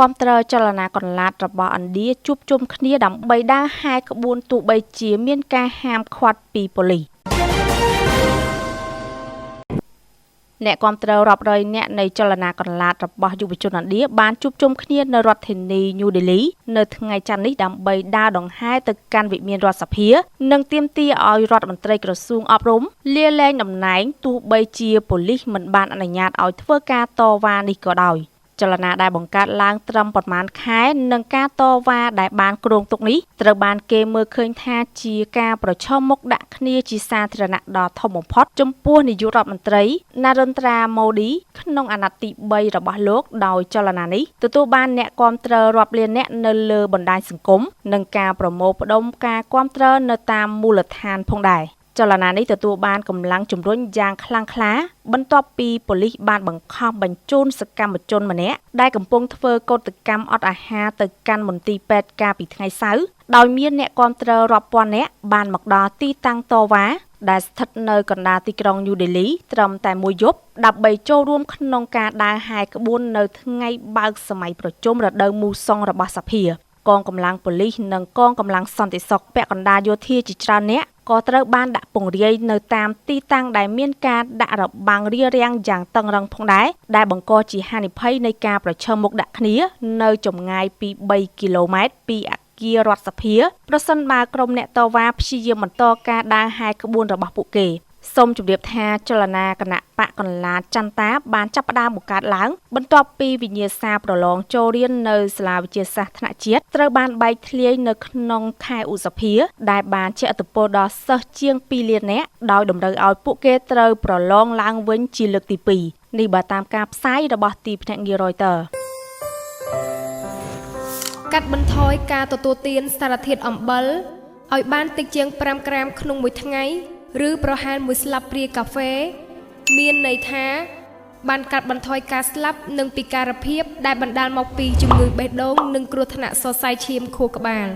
គាំទ្រចលនាកន្លះរបស់ឥណ្ឌាជួបជុំគ្នាដើម្បីដើរហាយក្បួនទោះបីជាមានការហាមឃាត់ពីប៉ូលីសអ្នកគាំទ្ររាប់រយនាក់នៃចលនាកន្លះរបស់យុវជនឥណ្ឌាបានជួបជុំគ្នានៅរដ្ឋធានីញូដេលីនៅថ្ងៃច័ន្ទនេះដើម្បីដើរដង្ហែទៅកាន់វិមានរដ្ឋសភានិងទាមទារឲ្យរដ្ឋមន្ត្រីក្រសួងអប់រំលាលែងតំណែងទោះបីជាប៉ូលីសមិនបានអនុញ្ញាតឲ្យធ្វើការតវ៉ានេះក៏ដោយចលនាដែលបង្កើតឡើងត្រឹមប្រមាណខែនឹងការតវ៉ាដែលបានគ្រោងទុកនេះត្រូវបានគេមើលឃើញថាជាការប្រឈមមុខដាក់គ្នាជាសាធារណៈដ៏ធំបំផុតចំពោះនាយករដ្ឋមន្ត្រី Narendra Modi ក្នុងអាណត្តិទី3របស់លោកដោយចលនានេះទទួលបានអ្នកគាំទ្ររាប់លានអ្នកនៅលើបណ្ដាញសង្គមនិងការប្រមូលផ្ដុំការគាំទ្រនៅតាមមូលដ្ឋានផងដែរចលនានេះទទួលបានកម្លាំងជំរុញយ៉ាងខ្លាំងក្លាបន្ទាប់ពីប៉ូលីសបានបង្ខំបញ្ជូនសកម្មជនម្នាក់ដែលកំពុងធ្វើកោតកម្មអត់អាហារទៅកាន់មន្ទីរពេទ្យកាលពីថ្ងៃសៅរ៍ដោយមានអ្នកគាំទ្ររាប់ពាន់នាក់បានមកដល់ទីតាំងតវ៉ាដែលស្ថិតនៅកណ្ដាលទីក្រុងញូដេលីត្រឹមតែមួយយប់ដើម្បីចូលរួមក្នុងការដើរហាយក្បួននៅថ្ងៃបើកសម័យប្រជុំរដូវមូសុងរបស់សភាកងកម្លាំងប៉ូលីសនិងកងកម្លាំងសន្តិសុខពាក់កណ្ដាលយោធាជាច្រើននាក់ក៏ត្រូវបានដាក់ពង្រាយនៅតាមទីតាំងដែលមានការដាក់របាំងរារាំងយ៉ាងតឹងរ៉ឹងផងដែរដែលបង្កជាហានិភ័យនៃការប្រឈមមុខដាក់គ្នានៅចម្ងាយពី3គីឡូម៉ែត្រពីអគាររដ្ឋសភាប្រសិនបើក្រុមអ្នកតវ៉ាព្យាយាមបន្តការដើរហាយក្បួនរបស់ពួកគេសូមជម្រាបថាចលនាគណៈបកកន្លះចន្ទតាបានចាប់ផ្ដើមបង្កើតឡើងបន្ទាប់ពីវិញ្ញាសាប្រឡងចូលរៀននៅសាលាវិទ្យាសាស្ត្រថ្នាក់ជាតិត្រូវបានបែកធ្លាយនៅក្នុងខែឧសភាដែលបានជះឥទ្ធិពលដល់សិស្សជាង2លាននាក់ដោយតម្រូវឲ្យពួកគេត្រូវប្រឡងឡើងវិញជាលើកទី2នេះបើតាមការផ្សាយរបស់ទីភ្នាក់ងារ Reuters កាត់បន្ថយការទទួលទានសារធាតុអំបិលឲ្យបានតិចជាង5ក្រាមក្នុងមួយថ្ងៃឬប្រហែល1ស្លាបព្រាកាហ្វេមានន័យថាបានកាត់បន្ថយការស្លាប់និងពិការភាពដែលបណ្ដាលមកពីជំងឺបេះដូងនិងគ្រោះថ្នាក់សរសៃឈាមខួរក្បាល